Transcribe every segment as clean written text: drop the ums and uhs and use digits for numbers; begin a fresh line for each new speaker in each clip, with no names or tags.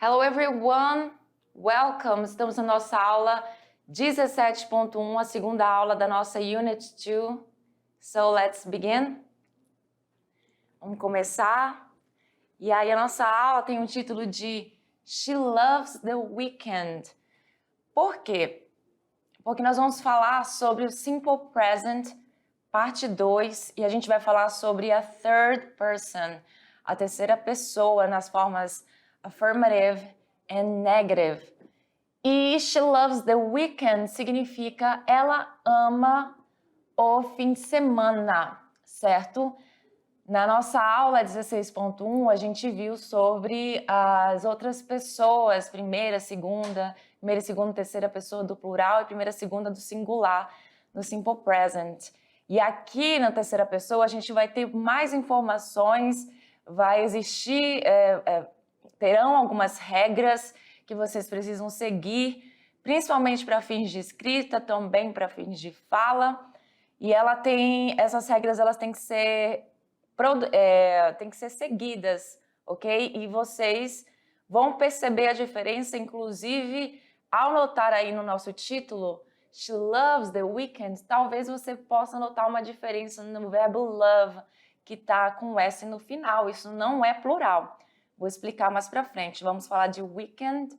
Hello everyone, welcome! Estamos na nossa aula 17.1, a segunda aula da nossa Unit 2. So let's begin. Vamos começar. E aí a nossa aula tem um título de She Loves the Weekend. Por quê? Porque nós vamos falar sobre o Simple Present, parte 2, e a gente vai falar sobre a third person, a terceira pessoa, nas formas affirmative and negative. E she loves the weekend significa ela ama o fim de semana, certo? Na nossa aula 16.1, a gente viu sobre as outras pessoas, primeira, segunda, terceira pessoa do plural e primeira, segunda do singular, no Simple Present. E aqui na terceira pessoa a gente vai ter mais informações, vai existir, terão algumas regras que vocês precisam seguir, principalmente para fins de escrita, também para fins de fala. E essas regras elas têm que ser seguidas, ok? E vocês vão perceber a diferença, inclusive, ao notar aí no nosso título, She loves the weekend, talvez você possa notar uma diferença no verbo love, que está com S no final. Isso não é plural. Vou explicar mais pra frente. Vamos falar de weekend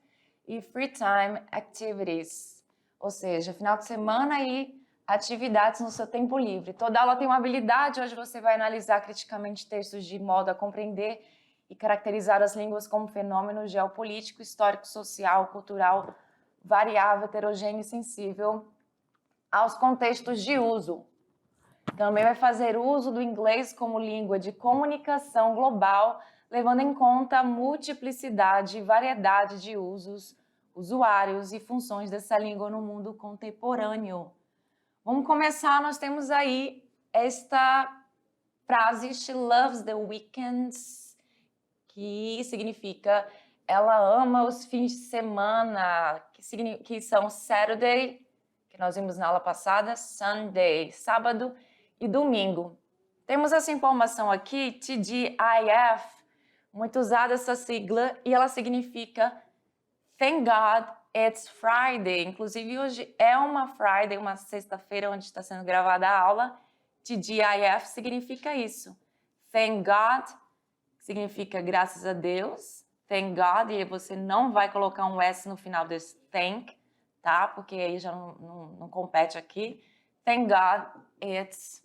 e free time activities, ou seja, final de semana e atividades no seu tempo livre. Toda aula tem uma habilidade, hoje você vai analisar criticamente textos de modo a compreender e caracterizar as línguas como fenômeno geopolítico, histórico, social, cultural, variável, heterogêneo e sensível aos contextos de uso. Também vai fazer uso do inglês como língua de comunicação global, levando em conta a multiplicidade e variedade de usos, usuários e funções dessa língua no mundo contemporâneo. Vamos começar, nós temos aí esta frase, she loves the weekends, que significa ela ama os fins de semana, que são Saturday, que nós vimos na aula passada, Sunday, sábado e domingo. Temos essa informação aqui, TGIF, muito usada essa sigla, e ela significa Thank God it's Friday. Inclusive, hoje é uma Friday, uma sexta-feira, onde está sendo gravada a aula. TGIF significa isso. Thank God significa graças a Deus. Thank God, e você não vai colocar um S no final desse thank, tá? Porque aí já não compete aqui. Thank God it's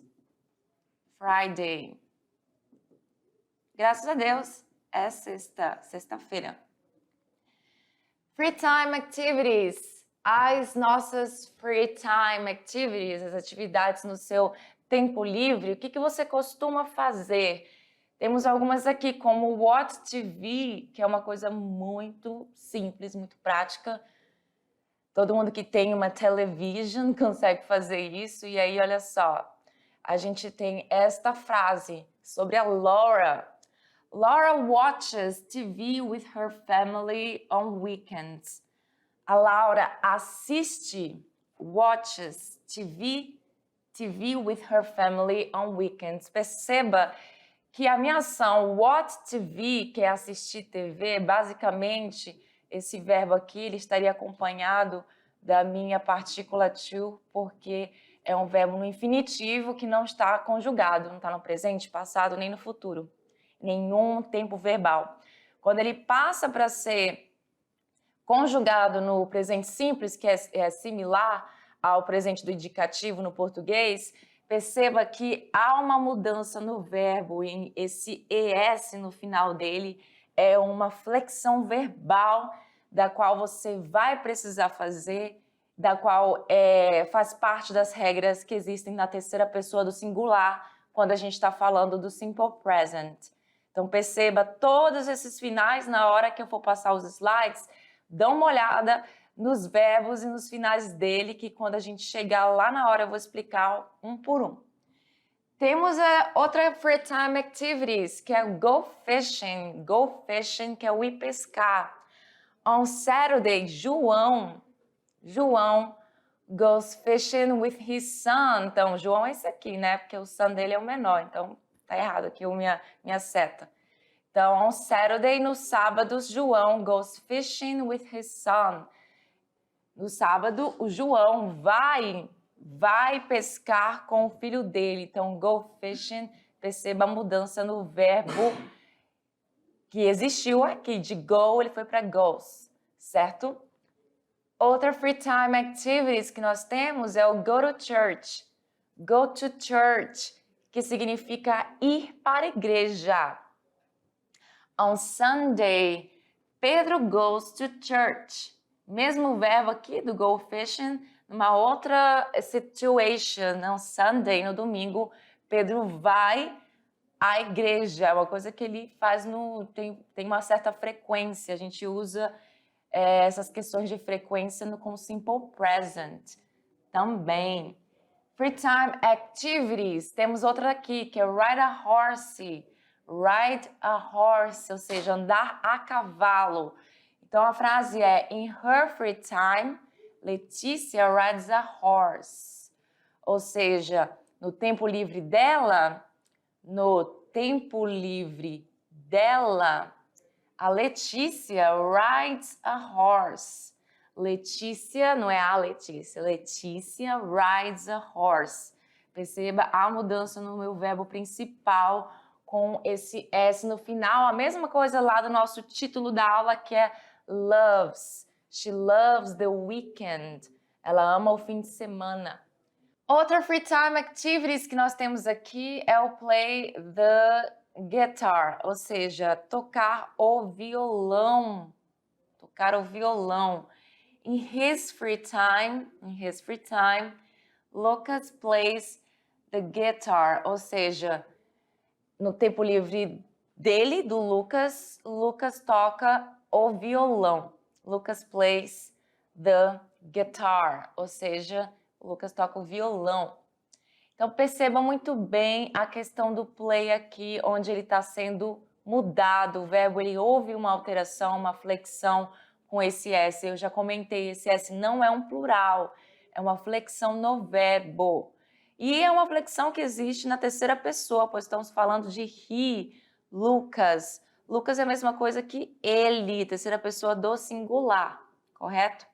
Friday. Graças a Deus, é sexta-feira. Free time activities. As nossas free time activities, as atividades no seu tempo livre, o que você costuma fazer? Temos algumas aqui, como Watch TV, que é uma coisa muito simples, muito prática. Todo mundo que tem uma television consegue fazer isso. E aí, olha só, a gente tem esta frase sobre a Laura. Laura watches TV with her family on weekends. A Laura watches TV with her family on weekends. Perceba que a minha ação watch TV, que é assistir TV, basicamente, esse verbo aqui, ele estaria acompanhado da minha partícula to, porque é um verbo no infinitivo que não está conjugado, não está no presente, passado, nem no futuro. Nenhum tempo verbal. Quando ele passa para ser conjugado no presente simples, que é similar ao presente do indicativo no português, perceba que há uma mudança no verbo, e esse ES no final dele é uma flexão verbal da qual você vai precisar fazer, da qual faz parte das regras que existem na terceira pessoa do singular, quando a gente está falando do Simple Present. Então, perceba todos esses finais, na hora que eu for passar os slides, dá uma olhada nos verbos e nos finais dele, que quando a gente chegar lá na hora eu vou explicar um por um. Temos outra free time activities, que é go fishing. Go fishing, que é o ir pescar. On Saturday, João goes fishing with his son. Então, João é esse aqui, né? Porque o son dele é o menor, então tá errado aqui minha seta. Então, on Saturday, no sábado, João goes fishing with his son. No sábado, o João vai pescar com o filho dele. Então, go fishing, perceba a mudança no verbo que existiu aqui. De go, ele foi para goes, certo? Outra free time activities que nós temos é o go to church. Go to church, que significa ir para a igreja. On Sunday, Pedro goes to church. Mesmo verbo aqui do go fishing, numa outra situation. On Sunday, no domingo, Pedro vai à igreja. É uma coisa que ele faz tem uma certa frequência. A gente usa essas questões de frequência com simple present também. Free time activities. Temos outra aqui, que é ride a horse. Ride a horse, ou seja, andar a cavalo. Então, a frase é: In her free time, Letícia rides a horse. Ou seja, no tempo livre dela, a Letícia rides a horse. Letícia, não é a Letícia. Letícia rides a horse. Perceba a mudança no meu verbo principal com esse S no final. A mesma coisa lá do nosso título da aula, que é loves. She loves the weekend. Ela ama o fim de semana. Outra free time activities que nós temos aqui é o play the guitar, ou seja, tocar o violão. Tocar o violão. In his free time, Lucas plays the guitar, ou seja, no tempo livre dele, do Lucas, Lucas toca o violão. Lucas plays the guitar, ou seja, Lucas toca o violão. Então, perceba muito bem a questão do play aqui, onde ele está sendo mudado. O verbo, ele houve uma alteração, uma flexão com esse S. Eu já comentei, esse S não é um plural, é uma flexão no verbo. E é uma flexão que existe na terceira pessoa, pois estamos falando de he, Lucas. Lucas é a mesma coisa que ele, terceira pessoa do singular, correto?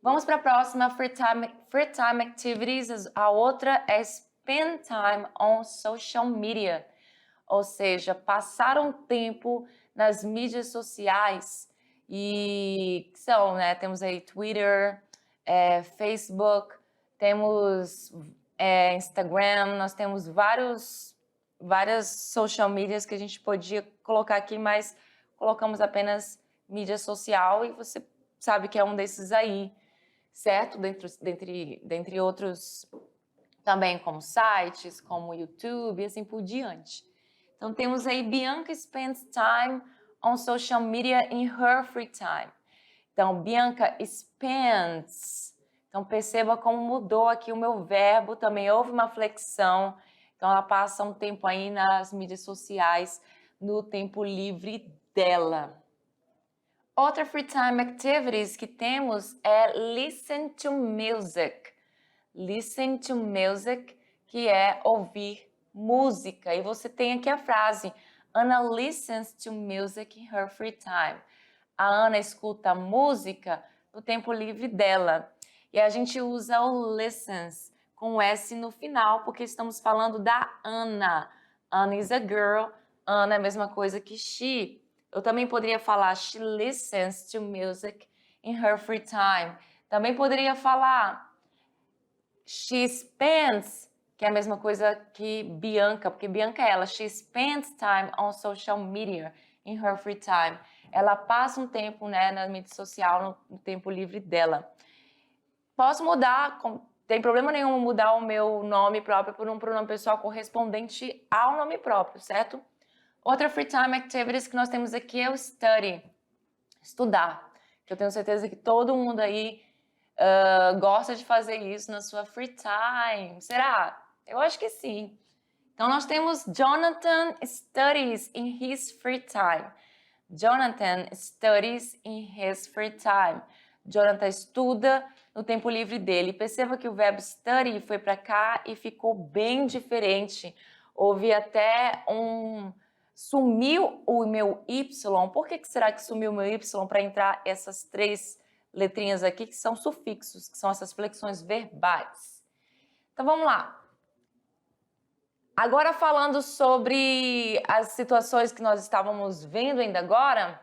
Vamos para a próxima, free time activities. A outra é spend time on social media, ou seja, passar um tempo nas mídias sociais. E são, né? Temos aí Twitter, Facebook, temos Instagram, nós temos várias social medias que a gente podia colocar aqui, mas colocamos apenas mídia social e você sabe que é um desses aí, certo? Dentre outros também, como sites, como YouTube e assim por diante. Então temos aí Bianca spends time on social media in her free time. Então, Bianca spends. Então, perceba como mudou aqui o meu verbo, também houve uma flexão. Então, ela passa um tempo aí nas mídias sociais, no tempo livre dela. Outra free time activities que temos é listen to music. Listen to music, que é ouvir música. E você tem aqui a frase: Anna listens to music in her free time. A Ana escuta música no tempo livre dela. E a gente usa o listens com S no final, porque estamos falando da Ana. Anna is a girl. Ana é a mesma coisa que she. Eu também poderia falar she listens to music in her free time. Também poderia falar she spends, que é a mesma coisa que Bianca, porque Bianca é ela. She spends time on social media in her free time. Ela passa um tempo, né, na mídia social, no tempo livre dela. Posso mudar, tem problema nenhum mudar o meu nome próprio por um pronome pessoal correspondente ao nome próprio, certo? Outra free time activities que nós temos aqui é o study, estudar. Eu tenho certeza que todo mundo aí gosta de fazer isso na sua free time. Será? Eu acho que sim. Então, nós temos Jonathan studies in his free time. Jonathan studies in his free time. Jonathan estuda no tempo livre dele. Perceba que o verbo study foi para cá e ficou bem diferente. Houve até um Sumiu o meu Y. Por que será que sumiu o meu Y para entrar essas 3 letrinhas aqui, que são sufixos, que são essas flexões verbais? Então, vamos lá. Agora, falando sobre as situações que nós estávamos vendo ainda agora,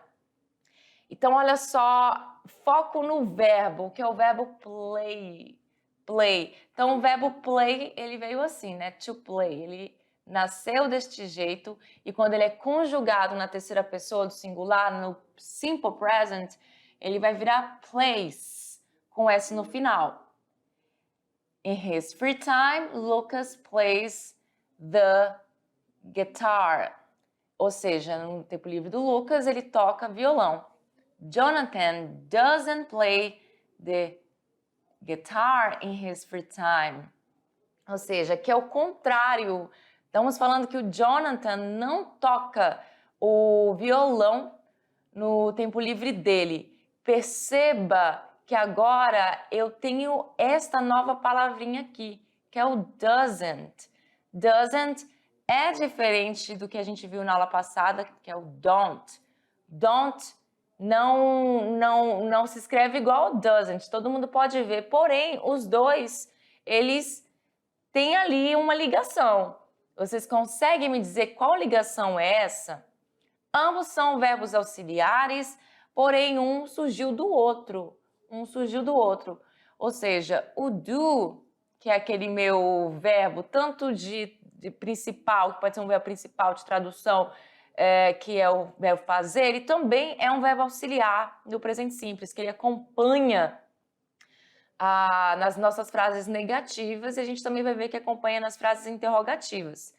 então, olha só, foco no verbo, que é o verbo play. Play. Então, o verbo play, ele veio assim, né? To play. Ele nasceu deste jeito e quando ele é conjugado na terceira pessoa do singular, no simple present, ele vai virar plays, com S no final. In his free time, Lucas plays the guitar. Ou seja, no tempo livre do Lucas, ele toca violão. Jonathan doesn't play the guitar in his free time. Ou seja, que é o contrário. Estamos falando que o Jonathan não toca o violão no tempo livre dele. Perceba que agora eu tenho esta nova palavrinha aqui, que é o doesn't. Doesn't é diferente do que a gente viu na aula passada, que é o don't. Don't não se escreve igual doesn't, todo mundo pode ver. Porém, os dois, eles têm ali uma ligação. Vocês conseguem me dizer qual ligação é essa? Ambos são verbos auxiliares, porém um surgiu do outro. Ou seja, o do, que é aquele meu verbo, tanto de principal, que pode ser um verbo principal de tradução, que é o verbo fazer, ele também é um verbo auxiliar no presente simples, que ele acompanha nas nossas frases negativas e a gente também vai ver que acompanha nas frases interrogativas,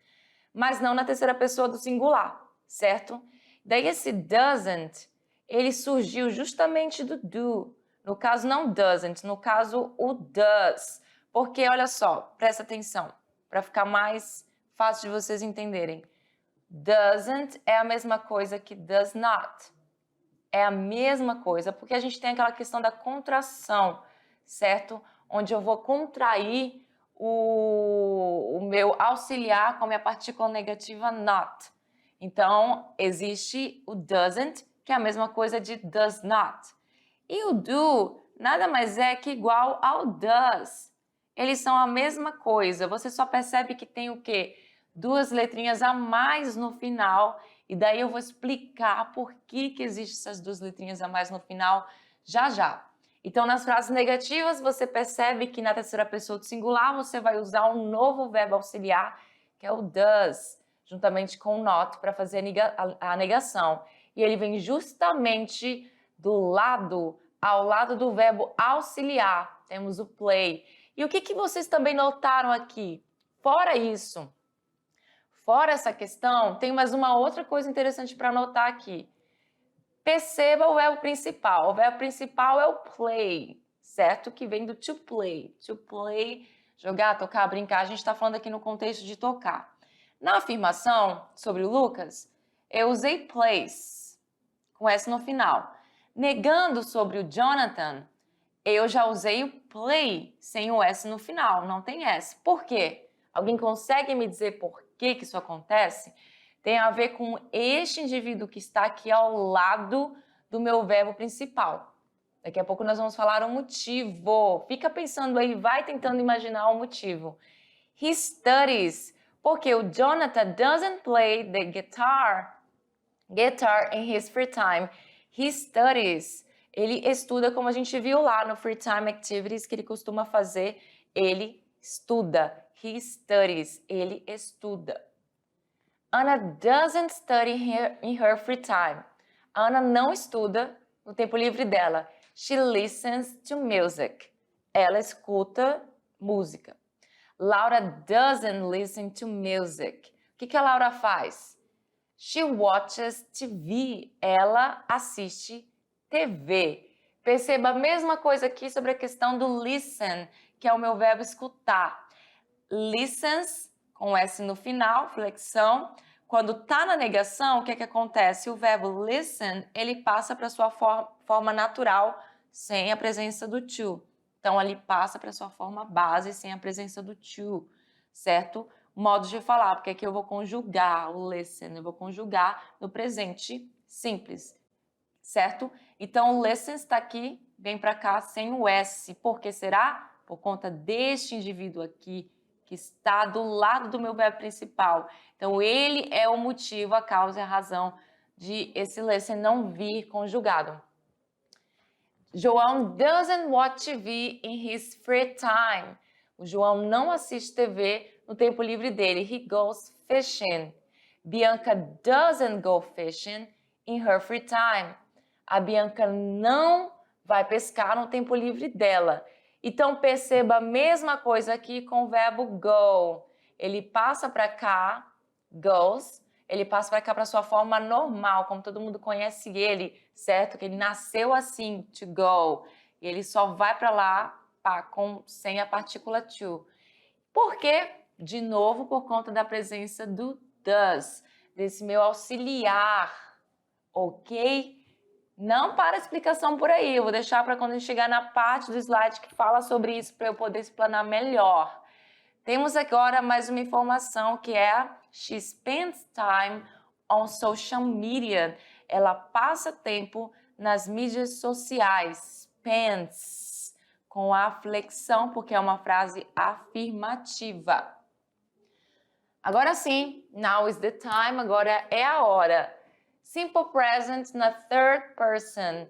mas não na terceira pessoa do singular, certo? Daí esse doesn't, ele surgiu justamente do do. No caso, não doesn't, no caso, o does. Porque, olha só, presta atenção, para ficar mais fácil de vocês entenderem. Doesn't é a mesma coisa que does not. É a mesma coisa, porque a gente tem aquela questão da contração, certo? Onde eu vou contrair o meu auxiliar com a minha partícula negativa not. Então, existe o doesn't, que é a mesma coisa de does not. E o do nada mais é que igual ao does. Eles são a mesma coisa. Você só percebe que tem o quê? 2 letrinhas a mais no final. E daí eu vou explicar por que existem essas 2 letrinhas a mais no final já já. Então, nas frases negativas, você percebe que na terceira pessoa do singular você vai usar um novo verbo auxiliar, que é o does, juntamente com o not, para fazer a negação. E ele vem justamente ao lado do verbo auxiliar. Temos o play. E o que vocês também notaram aqui? Fora isso, fora essa questão, tem mais uma outra coisa interessante para notar aqui. Perceba o verbo principal. O verbo principal é o play, certo? Que vem do to play. To play, jogar, tocar, brincar. A gente está falando aqui no contexto de tocar. Na afirmação sobre o Lucas, eu usei plays, com S no final. Negando sobre o Jonathan, eu já usei o play sem o S no final, não tem S. Por quê? Alguém consegue me dizer por que isso acontece? Tem a ver com este indivíduo que está aqui ao lado do meu verbo principal. Daqui a pouco nós vamos falar o motivo. Fica pensando aí, vai tentando imaginar o motivo. He studies, porque o Jonathan doesn't play the guitar in his free time. He studies. Ele estuda, como a gente viu lá no Free Time Activities que ele costuma fazer. Ele estuda. He studies. Ele estuda. Anna doesn't study in her free time. A Ana não estuda no tempo livre dela. She listens to music. Ela escuta música. Laura doesn't listen to music. O que a Laura faz? She watches TV. Ela assiste TV. Perceba a mesma coisa aqui sobre a questão do listen, que é o meu verbo escutar. Listens, com S no final, flexão. Quando está na negação, o que acontece? O verbo listen, ele passa para a sua forma natural, sem a presença do to. Então, ele passa para a sua forma base, sem a presença do to, certo? modos de falar, porque aqui eu vou conjugar o listen, eu vou conjugar no presente simples, certo? Então, o listen está aqui, vem para cá sem o S. Por que será? Por conta deste indivíduo aqui, que está do lado do meu verbo principal. Então, ele é o motivo, a causa e a razão de esse listen não vir conjugado. João doesn't watch TV in his free time. O João não assiste TV no tempo livre dele. He goes fishing. Bianca doesn't go fishing in her free time. A Bianca não vai pescar no tempo livre dela. Então, perceba a mesma coisa aqui com o verbo go. Ele passa para cá, goes. Ele passa para cá para sua forma normal, como todo mundo conhece ele, certo? Que ele nasceu assim, to go. E ele só vai para lá sem a partícula to. Por quê? De novo, por conta da presença do does, desse meu auxiliar, ok? Não para a explicação por aí, eu vou deixar para quando a gente chegar na parte do slide que fala sobre isso para eu poder explanar melhor. Temos agora mais uma informação que é she spends time on social media. Ela passa tempo nas mídias sociais. Spends, com a flexão, porque é uma frase afirmativa. Agora sim, now is the time, agora é a hora. Simple present na third person.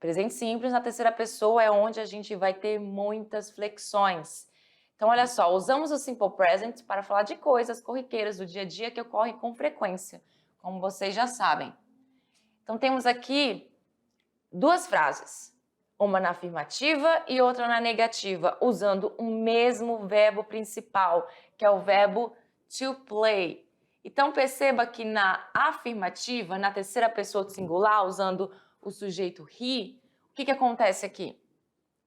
Presente simples na terceira pessoa é onde a gente vai ter muitas flexões. Então, olha só, usamos o simple present para falar de coisas corriqueiras do dia a dia que ocorrem com frequência, como vocês já sabem. Então, temos aqui duas frases, uma na afirmativa e outra na negativa, usando o mesmo verbo principal, que é o verbo to play. Então, perceba que na afirmativa, na terceira pessoa do singular, usando o sujeito he, o que acontece aqui?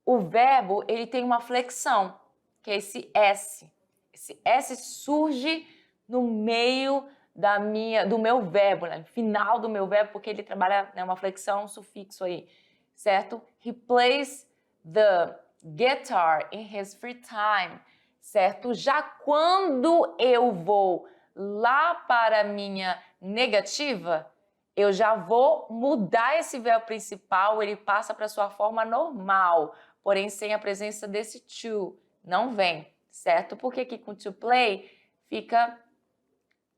O verbo, ele tem uma flexão, que é esse S. Esse S surge no meio do meu verbo, no final do meu verbo, porque ele trabalha, né, uma flexão, um sufixo aí, certo? He plays the guitar in his free time, certo? Já quando eu vou lá para a minha negativa, eu já vou mudar esse verbo principal, ele passa para sua forma normal, porém sem a presença desse to. Não vem, certo? Porque aqui com to play fica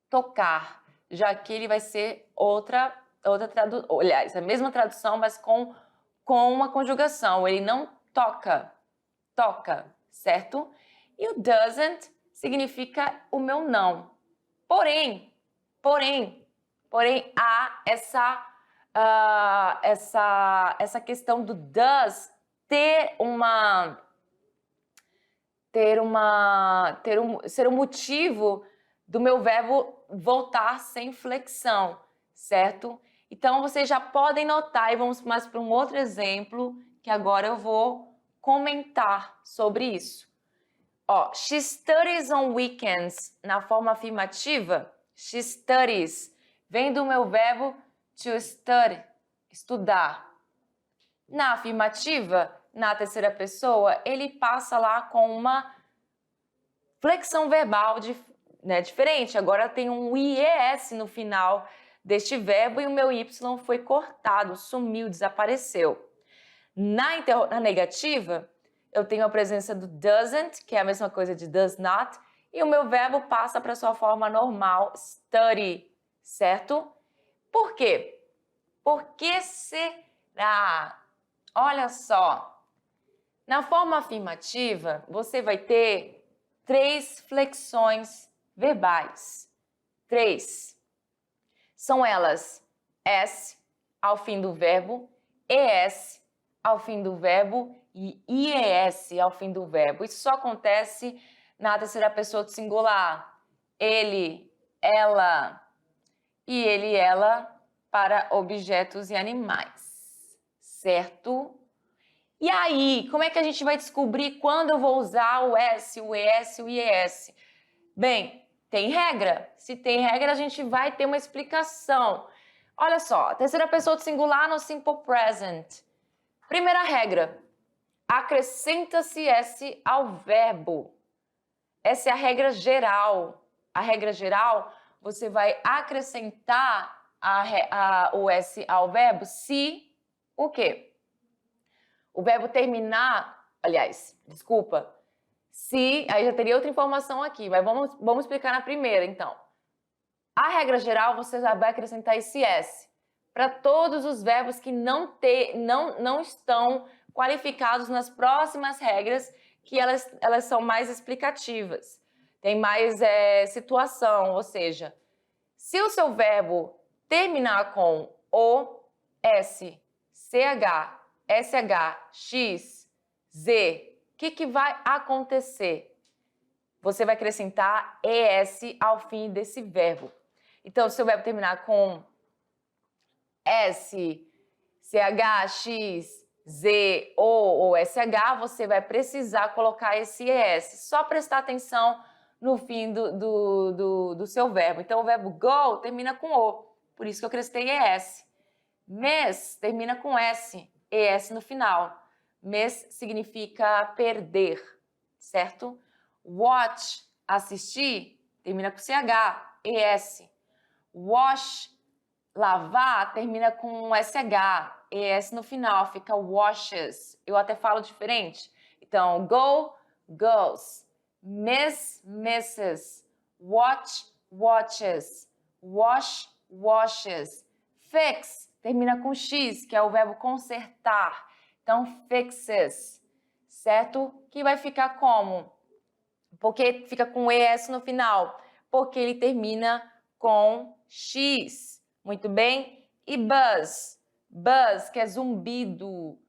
tocar, já que ele vai ser outra tradução, aliás, a mesma tradução, mas com uma conjugação. Ele não toca, certo? E o doesn't significa o meu não. Porém, há essa questão do does ser um motivo do meu verbo voltar sem flexão, certo? Então, vocês já podem notar, e vamos mais para um outro exemplo, que agora eu vou comentar sobre isso. Ó, she studies on weekends, na forma afirmativa, she studies, vem do meu verbo to study, estudar. Na afirmativa, na terceira pessoa, ele passa lá com uma flexão verbal diferente. Agora tem um IES no final deste verbo e o meu Y foi cortado, sumiu, desapareceu. Na negativa, eu tenho a presença do doesn't, que é a mesma coisa de does not, e o meu verbo passa para sua forma normal, study, certo? Por quê? Por que será? Olha só. Na forma afirmativa, você vai ter 3 flexões verbais. 3. São elas S ao fim do verbo, ES ao fim do verbo e IES ao fim do verbo. Isso só acontece na terceira pessoa do singular. Ele, ela e ele, ela para objetos e animais, certo? E aí, como é que a gente vai descobrir quando eu vou usar o S, o ES e o IES? Bem, tem regra. Se tem regra, a gente vai ter uma explicação. Olha só, terceira pessoa do singular no simple present. Primeira regra, acrescenta-se S ao verbo. Essa é a regra geral. A regra geral, você vai acrescentar o S ao verbo se o quê? O verbo terminar, aliás, desculpa, se, aí já teria outra informação aqui, mas vamos explicar na primeira, então. A regra geral, você já vai acrescentar esse S para todos os verbos que não estão qualificados nas próximas regras, que elas são mais explicativas. Tem mais situação, ou seja, se o seu verbo terminar com O, S, CH, SH, X, Z, o que vai acontecer? Você vai acrescentar ES ao fim desse verbo. Então, se o verbo terminar com S, CH, X, Z, O ou SH, você vai precisar colocar esse ES. Só prestar atenção no fim do seu verbo. Então, o verbo go termina com O, por isso que eu acrescentei ES. Miss termina com S, ES no final. Miss significa perder, certo? Watch, assistir, termina com CH, ES. Wash, lavar, termina com SH, ES no final, fica washes. Eu até falo diferente. Então, go, goes. Miss, misses. Watch, watches. Wash, washes. Fix, termina com X, que é o verbo consertar. Então, fixes, certo? Que vai ficar como? Porque fica com ES no final? Porque ele termina com X. Muito bem? E buzz. Buzz, que é zumbido.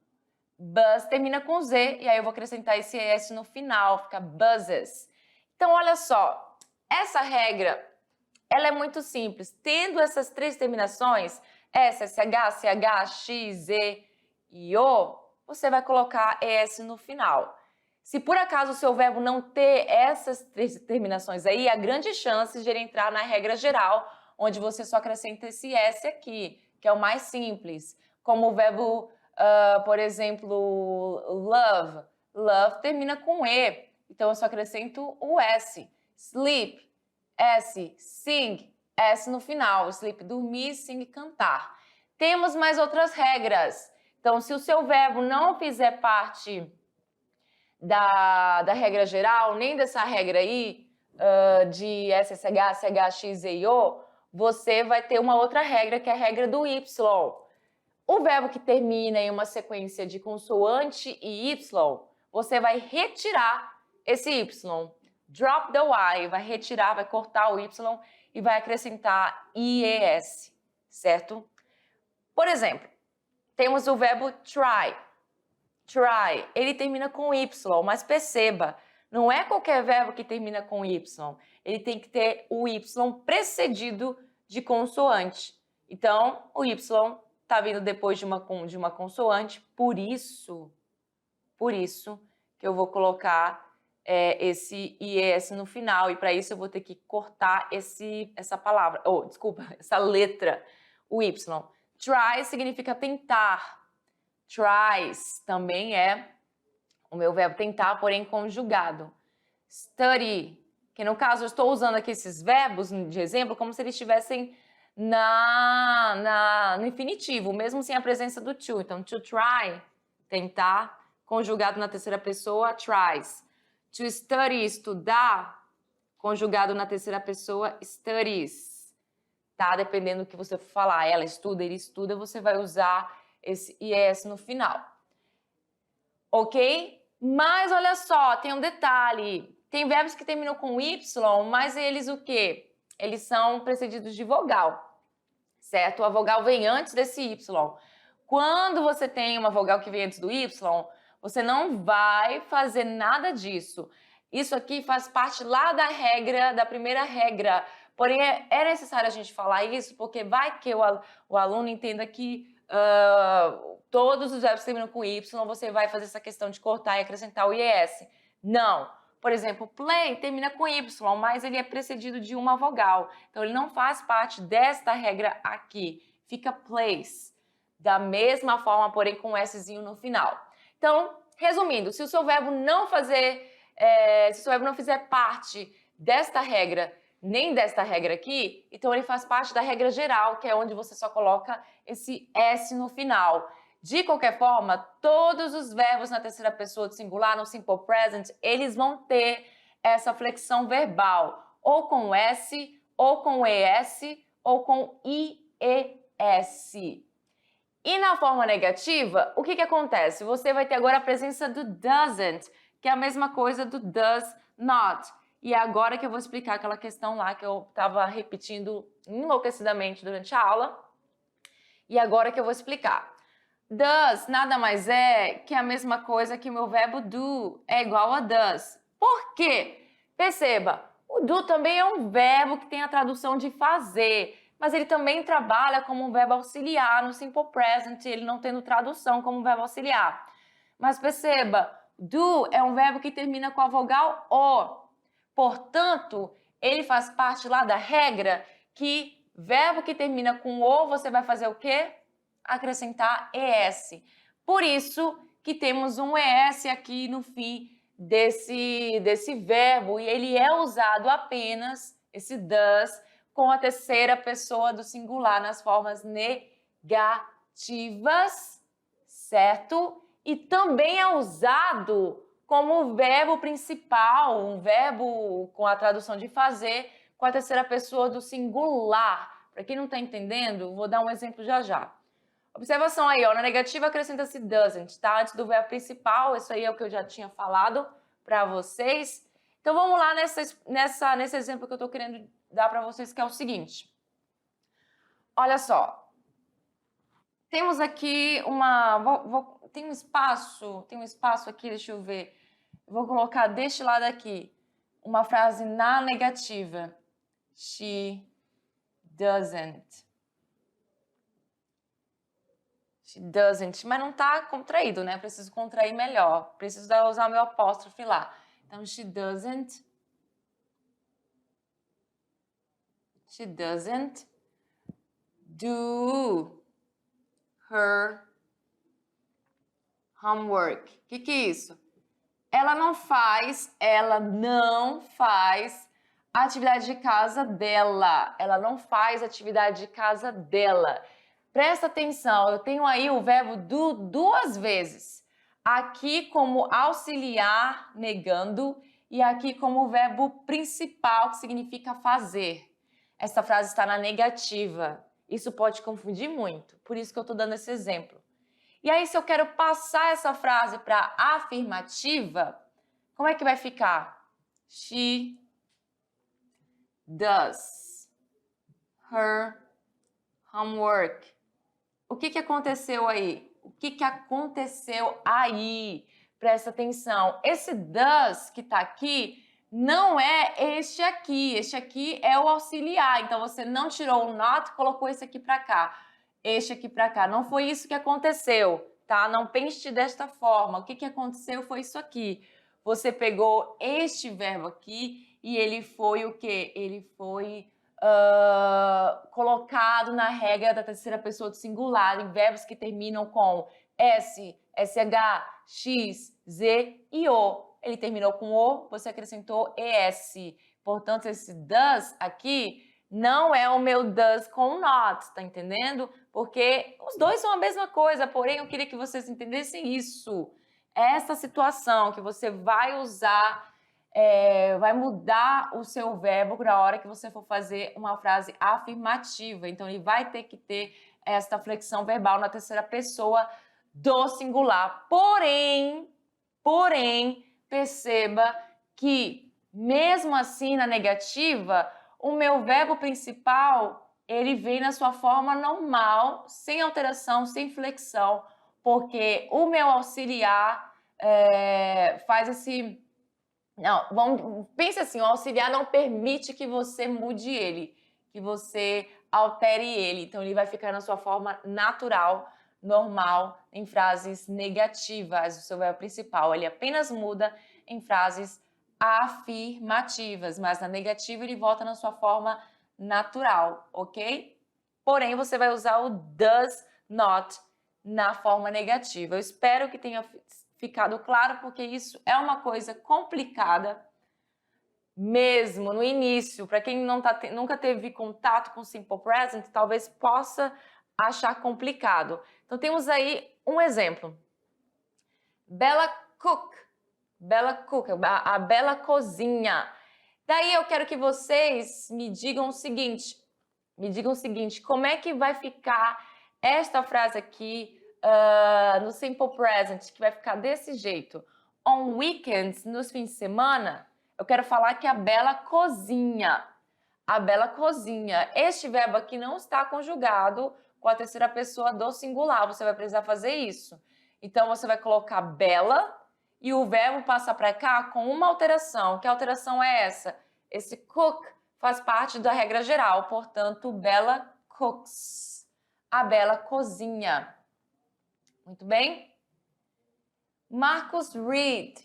Buzz termina com Z, e aí eu vou acrescentar esse ES no final, fica buzzes. Então, olha só, essa regra, ela é muito simples. Tendo essas três terminações, S, SH, CH, X, Z e O, você vai colocar ES no final. Se por acaso o seu verbo não ter essas três terminações aí, há grande chance de ele entrar na regra geral, onde você só acrescenta esse S aqui, que é o mais simples. Como o verbo, por exemplo, love. Love termina com E, então eu só acrescento o S. Sleep, S. Sing, S no final. Sleep, dormir, sing, cantar. Temos mais outras regras. Então, se o seu verbo não fizer parte da regra geral, nem dessa regra aí, de SSH, CH, X, E e O, você vai ter uma outra regra, que é a regra do Y. O verbo que termina em uma sequência de consoante e Y, você vai retirar esse Y. Drop the Y, vai retirar, vai cortar o Y e vai acrescentar IES, certo? Por exemplo, temos o verbo try. Try, ele termina com Y, mas perceba, não é qualquer verbo que termina com Y. Ele tem que ter o Y precedido de consoante. Então, o Y está vindo depois de uma consoante, por isso que eu vou colocar esse IES no final, e para isso eu vou ter que cortar essa palavra, essa letra, o Y. Try significa tentar. Tries também é o meu verbo tentar, porém conjugado. Study, que no caso eu estou usando aqui esses verbos de exemplo como se eles estivessem no infinitivo, mesmo sem a presença do to. Então, to try, tentar, conjugado na terceira pessoa, tries. To study, estudar, conjugado na terceira pessoa, studies. Tá? Dependendo do que você for falar, ela estuda, ele estuda, você vai usar esse IES no final. Ok? Mas olha só, tem um detalhe. Tem verbos que terminam com Y, mas eles o quê? Eles são precedidos de vogal, certo? A vogal vem antes desse Y. Quando você tem uma vogal que vem antes do Y, você não vai fazer nada disso. Isso aqui faz parte lá da primeira regra. Porém, é necessário a gente falar isso, porque vai que o aluno entenda que todos os verbos que terminam com Y, você vai fazer essa questão de cortar e acrescentar o IES. Não. Por exemplo, play termina com Y, mas ele é precedido de uma vogal. Então, ele não faz parte desta regra aqui. Fica plays. Da mesma forma, porém com um Szinho no final. Então, resumindo, se o seu verbo não fazer se o seu verbo não fizer parte desta regra, nem desta regra aqui, então ele faz parte da regra geral, que é onde você só coloca esse S no final. De qualquer forma, todos os verbos na terceira pessoa do singular, no simple present, eles vão ter essa flexão verbal, ou com S, ou com ES, ou com IES. E na forma negativa, o que acontece? Você vai ter agora a presença do doesn't, que é a mesma coisa do does not. E é agora que eu vou explicar aquela questão lá que eu estava repetindo enlouquecidamente durante a aula. E agora que eu vou explicar. Does nada mais é que a mesma coisa que o meu verbo do, é igual a does. Por quê? Perceba, o do também é um verbo que tem a tradução de fazer, mas ele também trabalha como um verbo auxiliar no simple present, ele não tendo tradução como um verbo auxiliar. Mas perceba, do é um verbo que termina com a vogal O. Portanto, ele faz parte lá da regra que verbo que termina com O, você vai fazer o quê? Acrescentar ES. Por isso que temos um ES aqui no fim desse verbo, e ele é usado apenas, esse does, com a terceira pessoa do singular nas formas negativas, certo? E também é usado como verbo principal, um verbo com a tradução de fazer, com a terceira pessoa do singular. Para quem não está entendendo, vou dar um exemplo já já. Observação aí, ó, na negativa acrescenta-se doesn't, tá? Antes do verbo principal, isso aí é o que eu já tinha falado para vocês. Então vamos lá nesse exemplo que eu estou querendo dar para vocês, que é o seguinte. Olha só, temos aqui tem um espaço aqui, deixa eu ver. Vou colocar deste lado aqui uma frase na negativa. She doesn't. She doesn't. Mas não tá contraído, né? Preciso contrair melhor. Preciso usar o meu apóstrofe lá. Então, she doesn't. She doesn't do her homework. O que é isso? Ela não faz a atividade de casa dela. Ela não faz a atividade de casa dela. Presta atenção, eu tenho aí o verbo do duas vezes. Aqui como auxiliar, negando, e aqui como verbo principal, que significa fazer. Essa frase está na negativa. Isso pode confundir muito, por isso que eu estou dando esse exemplo. E aí, se eu quero passar essa frase para afirmativa, como é que vai ficar? She does her homework. O que aconteceu aí? O que aconteceu aí? Presta atenção. Esse does que está aqui não é este aqui. Este aqui é o auxiliar. Então, você não tirou o not, colocou esse aqui para cá. Este aqui para cá. Não foi isso que aconteceu, tá? Não pense desta forma. O que aconteceu foi isso aqui. Você pegou este verbo aqui e ele foi o quê? Ele foi colocado na regra da terceira pessoa do singular em verbos que terminam com S, SH, X, Z e O. Ele terminou com O, você acrescentou ES. Portanto, esse does aqui não é o meu does com not, tá entendendo? Porque os dois são a mesma coisa, porém eu queria que vocês entendessem isso. Essa situação que você vai usar, vai mudar o seu verbo na hora que você for fazer uma frase afirmativa. Então, ele vai ter que ter esta flexão verbal na terceira pessoa do singular. Porém, perceba que, mesmo assim, na negativa, o meu verbo principal, ele vem na sua forma normal, sem alteração, sem flexão, porque o meu auxiliar faz esse... Não, pense assim, o auxiliar não permite que você mude ele, que você altere ele. Então, ele vai ficar na sua forma natural, normal, em frases negativas, o seu verbo principal. Ele apenas muda em frases afirmativas, mas na negativa ele volta na sua forma natural, ok? Porém, você vai usar o does not na forma negativa. Eu espero que tenha ficado claro, porque isso é uma coisa complicada mesmo no início. Para quem nunca teve contato com Simple Present, talvez possa achar complicado. Então temos aí um exemplo. Bella cook. Bella cook, a Bella cozinha. Daí eu quero que vocês me digam o seguinte, como é que vai ficar esta frase aqui no Simple Present, que vai ficar desse jeito. On weekends, nos fins de semana, eu quero falar que a Bella cozinha. A Bella cozinha. Este verbo aqui não está conjugado com a terceira pessoa do singular. Você vai precisar fazer isso. Então, você vai colocar Bella e o verbo passa para cá com uma alteração. Que alteração é essa? Esse cook faz parte da regra geral. Portanto, Bella cooks. A Bella cozinha. Muito bem? Marcus read.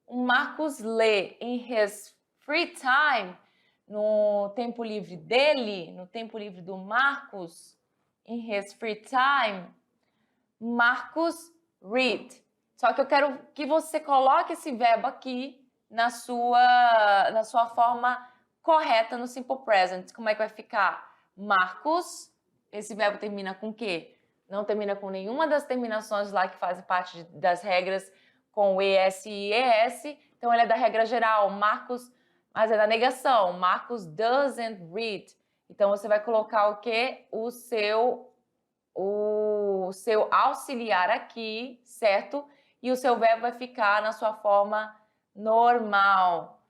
O Marcus lê in his free time. No tempo livre dele, no tempo livre do Marcus, in his free time, Marcus read. Só que eu quero que você coloque esse verbo aqui na sua forma correta no Simple Present. Como é que vai ficar? Marcus, esse verbo termina com o quê? Não termina com nenhuma das terminações lá que fazem parte das regras com ES e ES. Então, ele é da regra geral. Marcus, mas é da negação. Marcus doesn't read. Então, você vai colocar o quê? O seu auxiliar aqui, certo? E o seu verbo vai ficar na sua forma normal.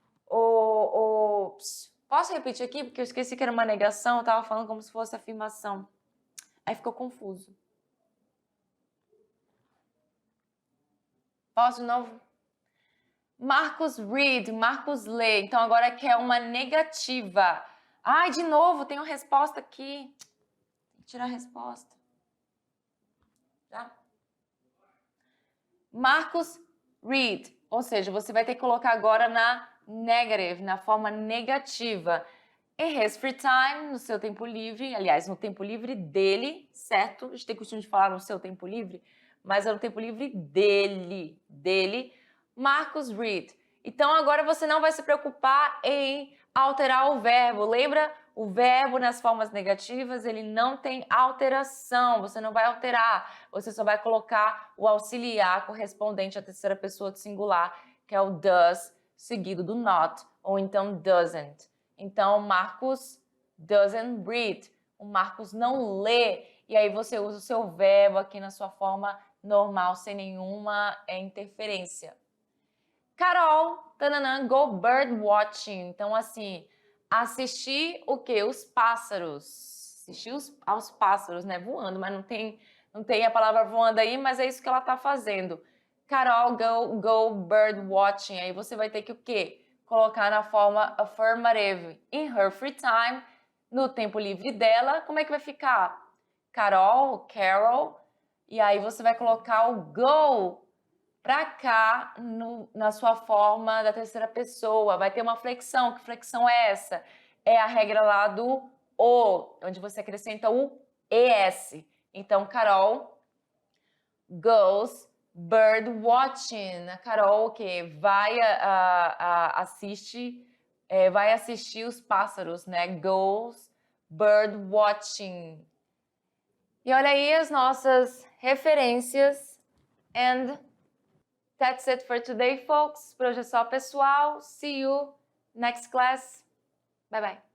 Posso repetir aqui? Porque eu esqueci que era uma negação. Eu estava falando como se fosse afirmação. Aí ficou confuso. Posso de novo? Marcus read, Marcus lê. Então, agora aqui é uma negativa. Ai, de novo, tem uma resposta aqui. Tem que tirar a resposta. Tá? Marcus read. Ou seja, você vai ter que colocar agora na negative, na forma negativa. In his free time, no seu tempo livre. Aliás, no tempo livre dele, certo? A gente tem costume de falar no seu tempo livre, mas é no tempo livre dele. Marcus read. Então, agora você não vai se preocupar em alterar o verbo. Lembra? O verbo nas formas negativas, ele não tem alteração. Você não vai alterar. Você só vai colocar o auxiliar correspondente à terceira pessoa do singular, que é o does, seguido do not, ou então doesn't. Então, Marcus doesn't read. O Marcos não lê. E aí você usa o seu verbo aqui na sua forma normal, sem nenhuma interferência. Carol, tananã, go bird watching. Então, assim, assistir o quê? Os pássaros. Assistir aos pássaros, né? Voando, mas não tem a palavra voando aí, mas é isso que ela tá fazendo. Carol, go bird watching. Aí você vai ter que o quê? Colocar na forma affirmative. In her free time, no tempo livre dela, como é que vai ficar? Carol, e aí você vai colocar o go para cá na sua forma da terceira pessoa. Vai ter uma flexão. Que flexão é essa? É a regra lá do o, onde você acrescenta o es. Então, Carol goes bird watching. A Carol que vai assistir os pássaros, né? Goes bird watching. E olha aí as nossas referências. And that's it for today, folks. Por hoje é só, pessoal. See you next class. Bye, bye.